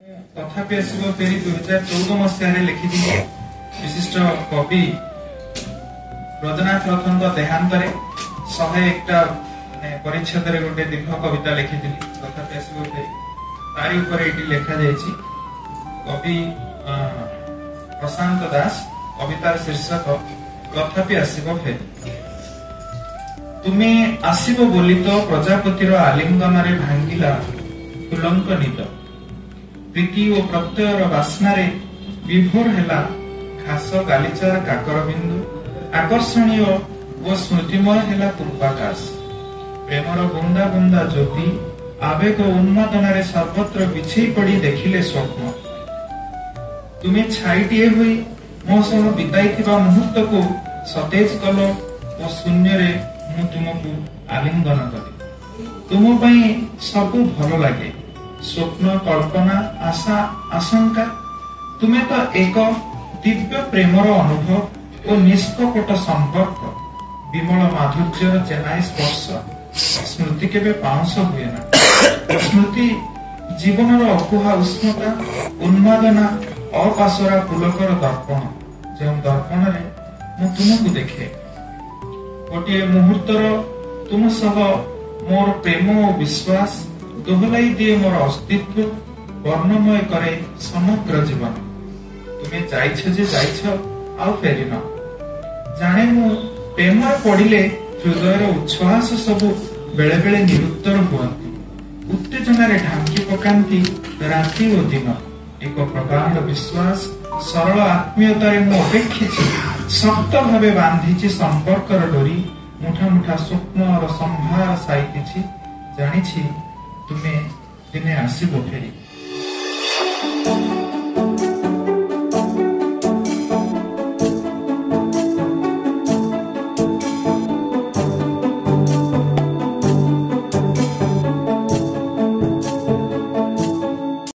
तथापि आसो फेरी 2014 मसीह लिखि विशिष्ट कवि ब्रजनाथ रथन देहांत 101 परिच्छेद गोटे दीर्घ कविता लिखी तथापि आसो फेरी तारी ऊपर ये लिखा जाइए कवि प्रशांत दास कवितार शीर्षक तथापि आसो फेरी। तुमे आसब बोली तो प्रजापतिर आलिंगन भांगिला फुलंक निद प्रीति और प्रत्ययर बास्नारे विभोर हेला घास गालीचार काकर बिंदु आकर्षणीय और स्मृतिमय हेला पूर्वाकाश प्रेमर बुंदा बुंदा ज्योति आवेग उन्मादन सर्वत्र बिछई पड़ी देखिले स्वप्न तुमे छाईटीए हुई मो सह बिताई मुहूर्त को सतेज कल और शून्य रे मु तुमको आलिंगन करी तुम सबू भल लगे स्वप्न कल्पना आशा आशंका तुम्हें तो एक दिव्य प्रेमर अनुभव और निष्कपट संपर्क विमल माधुर्यर चेन्नाई स्पर्श स्मृति केबे पाउंस हुए ना स्मृति जीवन अकुहा उष्णता उन्मादना अपासरा पुलकर दर्पण जो दर्पण रे मु तुमको देखे गोटे मुहूर्तर तुम सह मोर प्रेम और विश्वास दोहलाई दिए मोर अस्तित्व वर्णमय करे समग्र जीवन तुम्हें जाइछ आउ फेरिन जाने मु प्रेम पड़िले हृदयर उच्छ्वास सबू बेले बेले निरुत्तर हुअंती उत्तेजना रे ढांकी पकांती राति और दिन एक प्रगाढ़ विश्वास सरल आत्मीयता रे मु अपेक्षिछि शक्त भावे बांधिछि संपर्कर डोरी मुठा मुठा स्वप्न और संभार साइतिछि जानिछि तुमे दिने आसिबो फेरी।